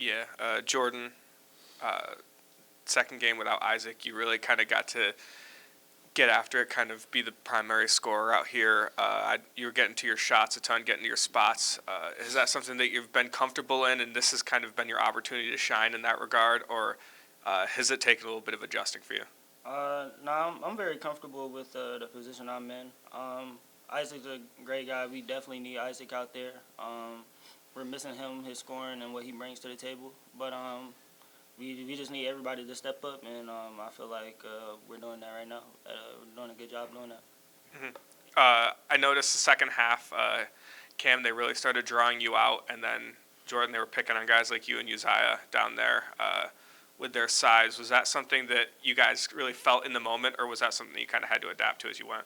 Yeah, Jordan, second game without Isaac, you really kind of got to get after it, kind of be the primary scorer out here. You were getting to your shots a ton, getting to your spots. Is that something that you've been comfortable in, and this has kind of been your opportunity to shine in that regard, or has it taken a little bit of adjusting for you? No, I'm very comfortable with the position I'm in. Isaac's a great guy. We definitely need Isaac out there. We're missing him, his scoring, and what he brings to the table. But we just need everybody to step up, and I feel like we're doing that right now. We're doing a good job doing that. I noticed the second half, Cam, they really started drawing you out, and then Jordan, they were picking on guys like you and Uzziah down there with their size. Was that something that you guys really felt in the moment, or was that something that you kind of had to adapt to as you went?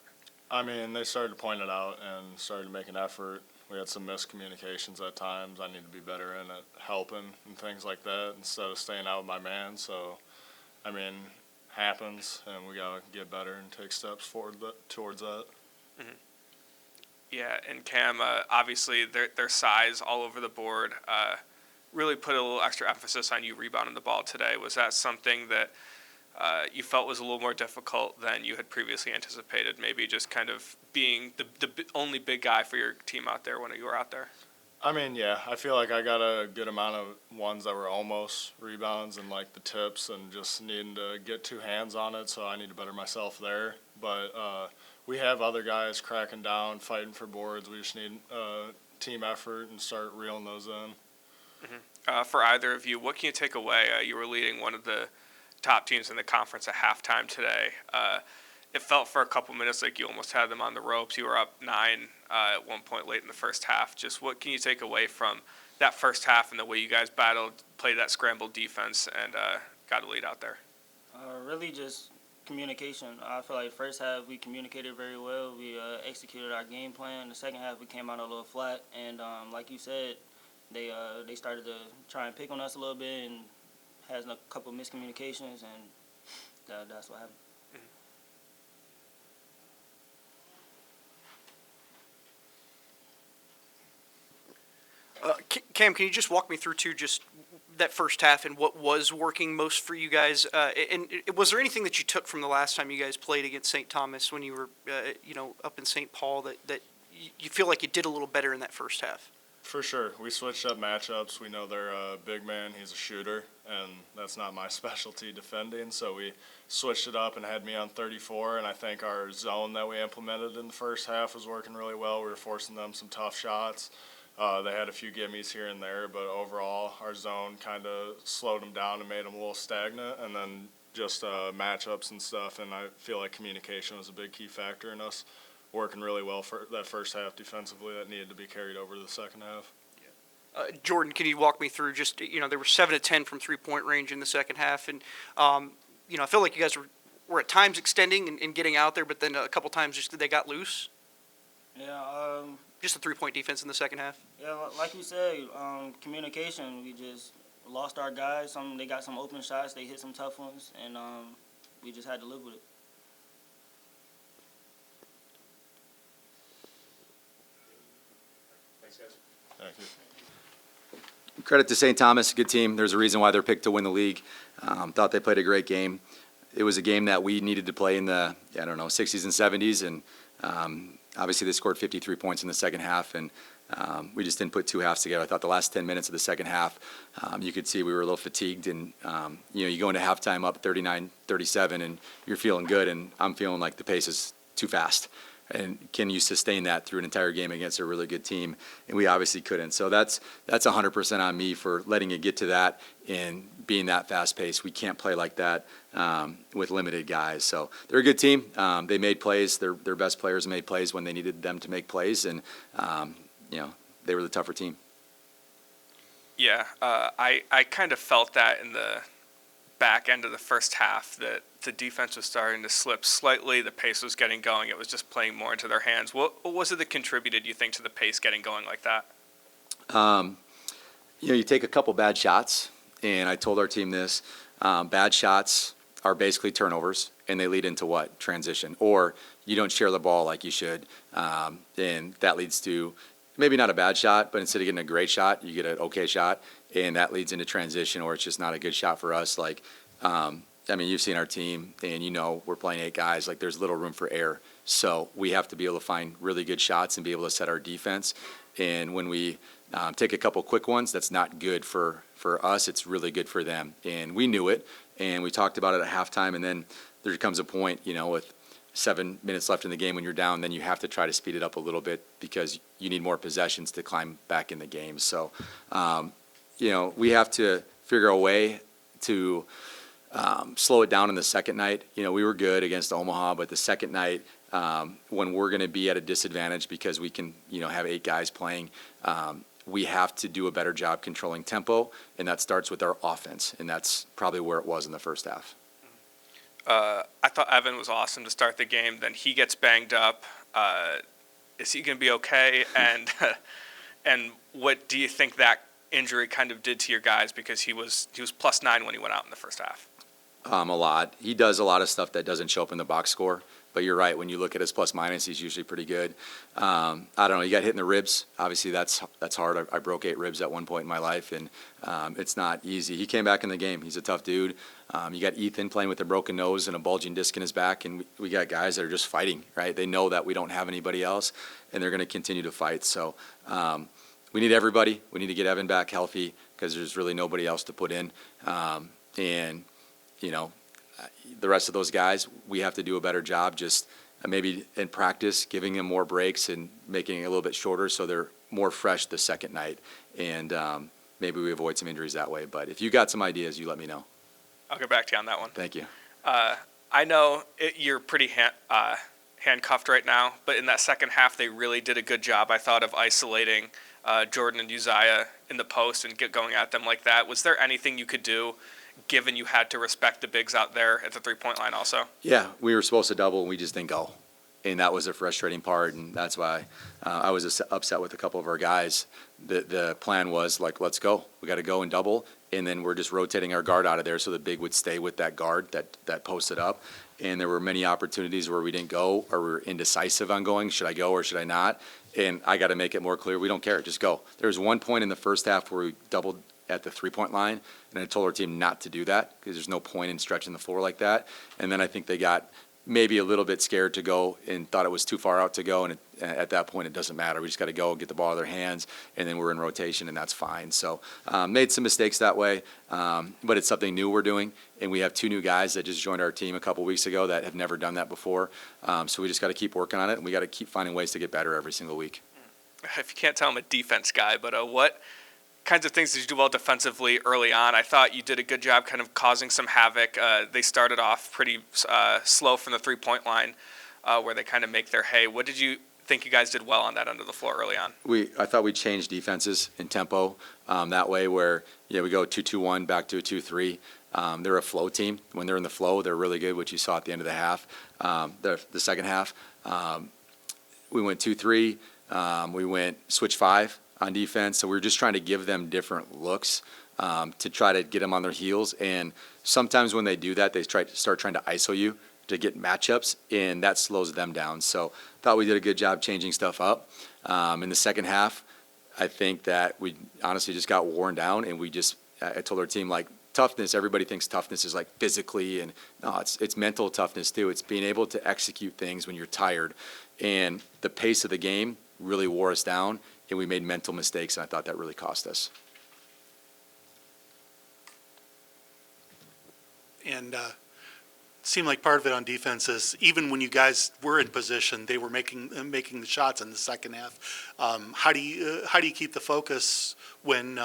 I mean, they started to point it out and started to make an effort. We had some miscommunications at times. I need to be better in it, helping and things like that instead of staying out with my man. So, I mean, happens, and we got to get better and take steps forward towards that. Mm-hmm. Yeah, and Cam, obviously their size all over the board really put a little extra emphasis on you rebounding the ball today. Was that something that you felt was a little more difficult than you had previously anticipated, maybe just kind of being the only big guy for your team out there when you were out there? I mean, yeah, I feel like I got a good amount of ones that were almost rebounds and like the tips and just needing to get two hands on it, so I need to better myself there. But we have other guys cracking down, fighting for boards. We just need team effort and start reeling those in. Mm-hmm. For either of you, what can you take away? You were leading one of the top teams in the conference at halftime today. It felt for a couple minutes like you almost had them on the ropes. You were up 9 at one point late in the first half. Just what can you take away from that first half and the way you guys battled, played that scrambled defense, and got a lead out there? Really just communication. I feel like first half we communicated very well. We executed our game plan. The second half we came out a little flat, and like you said, they started to try and pick on us a little bit and has a couple of miscommunications, and that's what happened. Cam, can you just walk me through just that first half and what was working most for you guys? And was there anything that you took from the last time you guys played against St. Thomas when you were, up in St. Paul that you feel like you did a little better in that first half? For sure. We switched up matchups. We know they're a big man. He's a shooter, and that's not my specialty, defending. So we switched it up and had me on 34, and I think our zone that we implemented in the first half was working really well. We were forcing them some tough shots. They had a few gimmies here and there, but overall our zone kind of slowed them down and made them a little stagnant, and then just matchups and stuff, and I feel like communication was a big key factor in us working really well for that first half defensively that needed to be carried over to the second half. Jordan, can you walk me through just, there were 7 of 10 from three-point range in the second half, and, I feel like you guys were at times extending and getting out there, but then a couple times just they got loose? Yeah, just the three-point defense in the second half? Yeah, like you said, communication, we just lost our guys. They got some open shots, they hit some tough ones, and we just had to live with it. Thank you. Credit to St. Thomas, good team. There's a reason why they're picked to win the league. Thought they played a great game. It was a game that we needed to play in the, 60s and 70s, and obviously they scored 53 points in the second half, and we just didn't put two halves together. I thought the last 10 minutes of the second half, you could see we were a little fatigued, and you go into halftime up 39-37, and you're feeling good, and I'm feeling like the pace is too fast. And can you sustain that through an entire game against a really good team? And we obviously couldn't. So that's 100% on me for letting it get to that and being that fast-paced. We can't play like that with limited guys. So they're a good team. They made plays. Their best players made plays when they needed them to make plays, and they were the tougher team. Yeah, I kind of felt that in the back end of the first half that the defense was starting to slip slightly. The pace was getting going. It was just playing more into their hands. What was it that contributed, you think, to the pace getting going like that? You take a couple bad shots, and I told our team this. Bad shots are basically turnovers, and they lead into what? Transition. Or you don't share the ball like you should, and that leads to maybe not a bad shot, but instead of getting a great shot, you get an okay shot, and that leads into transition, or it's just not a good shot for us. Like, I mean, you've seen our team, and you know we're playing 8 guys. Like, there's little room for error. So we have to be able to find really good shots and be able to set our defense. And when we take a couple quick ones, that's not good for us. It's really good for them. And we knew it, and we talked about it at halftime. And then there comes a point, you know, with 7 minutes left in the game when you're down, then you have to try to speed it up a little bit because you need more possessions to climb back in the game. So, you know, we have to figure a way to slow it down in the second night. You know, we were good against Omaha, but the second night, when we're going to be at a disadvantage because we can, you know, have 8 guys playing, we have to do a better job controlling tempo, and that starts with our offense, and that's probably where it was in the first half. I thought Evan was awesome to start the game. Then he gets banged up. Is he going to be okay? And and what do you think that injury kind of did to your guys? Because he was +9 when he went out in the first half. A lot. He does a lot of stuff that doesn't show up in the box score. But you're right. When you look at his plus minus, he's usually pretty good. I don't know. He got hit in the ribs. Obviously, that's hard. I broke 8 ribs at one point in my life, and it's not easy. He came back in the game. He's a tough dude. You got Ethan playing with a broken nose and a bulging disc in his back, and we got guys that are just fighting, right? They know that we don't have anybody else, and they're going to continue to fight. So we need everybody. We need to get Evan back healthy because there's really nobody else to put in. And, you know, the rest of those guys, we have to do a better job just maybe in practice, giving them more breaks and making it a little bit shorter so they're more fresh the second night. And maybe we avoid some injuries that way. But if you got some ideas, you let me know. I'll get back to you on that one. Thank you. I know you're pretty handcuffed right now, but in that second half, they really did a good job, I thought, of isolating Jordan and Uzziah in the post and going at them like that. Was there anything you could do, given you had to respect the bigs out there at the three-point line also? Yeah, we were supposed to double, and we just didn't go. And that was the frustrating part, and that's why I was upset with a couple of our guys. The plan was, like, let's go. We got to go and double, and then we're just rotating our guard out of there so the big would stay with that guard that posted up. And there were many opportunities where we didn't go or we were indecisive on going. Should I go or should I not? And I got to make it more clear. We don't care. Just go. There was one point in the first half where we doubled at the three-point line, and I told our team not to do that because there's no point in stretching the floor like that. And then I think they got maybe a little bit scared to go and thought it was too far out to go, and at that point it doesn't matter. We just got to go, get the ball in their hands, and then we're in rotation, and that's fine. So made some mistakes that way, but it's something new we're doing, and we have 2 new guys that just joined our team a couple weeks ago that have never done that before. So we just got to keep working on it, and we got to keep finding ways to get better every single week. If you can't tell, I'm a defense guy, but what kinds of things did you do well defensively early on? I thought you did a good job kind of causing some havoc. They started off pretty slow from the three-point line where they kind of make their hay. What did you think you guys did well on that end of the floor early on? I thought we changed defenses in tempo that way where we go 2-2-1 back to a 2-3. They're a flow team. When they're in the flow, they're really good, which you saw at the end of the half. The second half, we went 2-3. We went switch 5 on defense, so we were just trying to give them different looks to try to get them on their heels. And sometimes when they do that, they start trying to ISO you to get matchups, and that slows them down. So thought we did a good job changing stuff up. In the second half, I think that we honestly just got worn down, and I told our team, like, toughness, everybody thinks toughness is like physically, and no, it's mental toughness too. It's being able to execute things when you're tired. And the pace of the game really wore us down, and we made mental mistakes, and I thought that really cost us. And it seemed like part of it on defense is even when you guys were in position, they were making the shots in the second half. How do you keep the focus when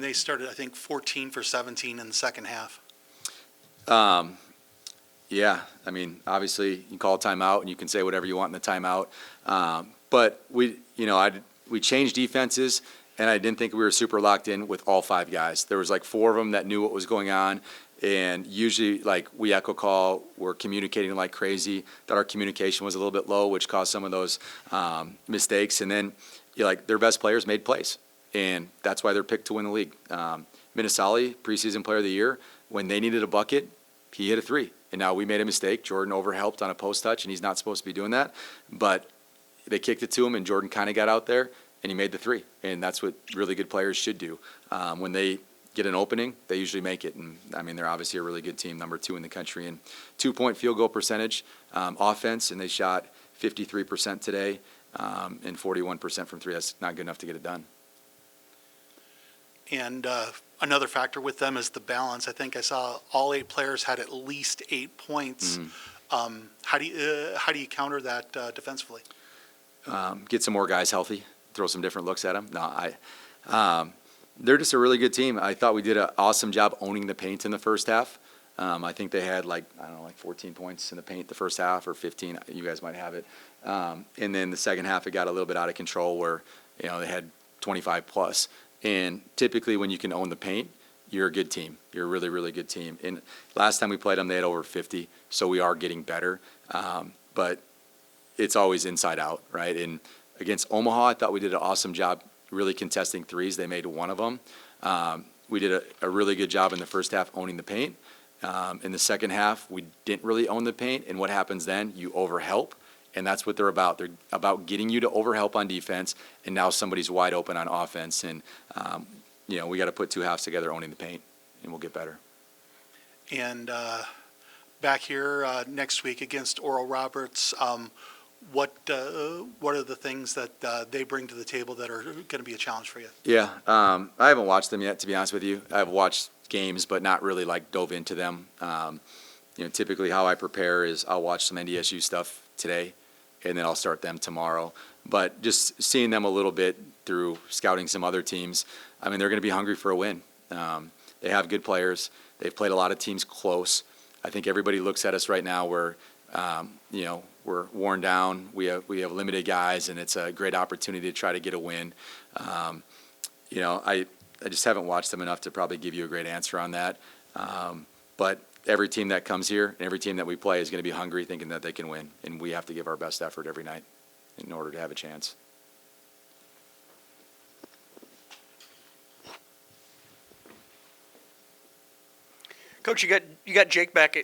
they started, I think, 14 for 17 in the second half? Yeah, I mean, obviously you can call a timeout and you can say whatever you want in the timeout. But we changed defenses, and I didn't think we were super locked in with all 5 guys. There was like 4 of them that knew what was going on, and usually like we echo call, we're communicating like crazy. That our communication was a little bit low, which caused some of those mistakes. And then their best players made plays, and that's why they're picked to win the league. Minnesali, preseason player of the year, when they needed a bucket, he hit a 3. And now we made a mistake. Jordan overhelped on a post touch, and he's not supposed to be doing that. But they kicked it to him, and Jordan kind of got out there. and he made the three. And that's what really good players should do. When they get an opening, they usually make it. And, I mean, they're obviously a really good team, number 2 in the country in 2-point field goal percentage, offense, and they shot 53% today and 41% from three. That's not good enough to get it done. And another factor with them is the balance. I think I saw all 8 players had at least 8 points. How do you counter that defensively? Get some more guys healthy, throw some different looks at them. No, they're just a really good team. I thought we did an awesome job owning the paint in the first half. I think they had like 14 points in the paint the first half, or 15. You guys might have it. And then the second half, it got a little bit out of control where, they had 25 plus. And typically when you can own the paint, you're a good team. You're a really, really good team. And last time we played them, they had over 50, so we are getting better. But it's always inside out, right? And against Omaha, I thought we did an awesome job really contesting threes. They made one of them. We did a really good job in the first half owning the paint. In the second half, we didn't really own the paint. And what happens then? You overhelp. And that's what they're about. They're about getting you to overhelp on defense, and now somebody's wide open on offense. And, we got to put 2 halves together owning the paint, and we'll get better. And back here next week against Oral Roberts, what are the things that they bring to the table that are going to be a challenge for you? Yeah, I haven't watched them yet, to be honest with you. I've watched games, but not really dove into them. Typically how I prepare is I'll watch some NDSU stuff today, and then I'll start them tomorrow. But just seeing them a little bit through scouting some other teams, I mean, they're going to be hungry for a win. They have good players. They've played a lot of teams close. I think everybody looks at us right now where, we're worn down. We have limited guys, and it's a great opportunity to try to get a win. I just haven't watched them enough to probably give you a great answer on that. But every team that comes here and every team that we play is going to be hungry, thinking that they can win, and we have to give our best effort every night in order to have a chance. Coach, you got Jake back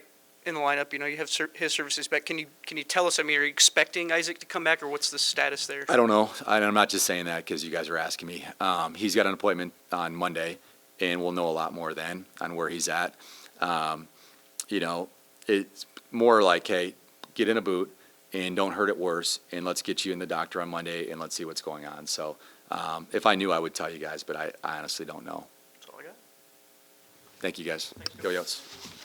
in the lineup. You have his services back. Can you tell us? I mean, are you expecting Isaac to come back, or what's the status there? I don't know. I'm not just saying that because you guys are asking me. He's got an appointment on Monday, and we'll know a lot more then on where he's at. It's more like, hey, get in a boot and don't hurt it worse, and let's get you in the doctor on Monday, and let's see what's going on. So if I knew, I would tell you guys, but I honestly don't know. That's all I got. Thank you, guys. Go Yotes.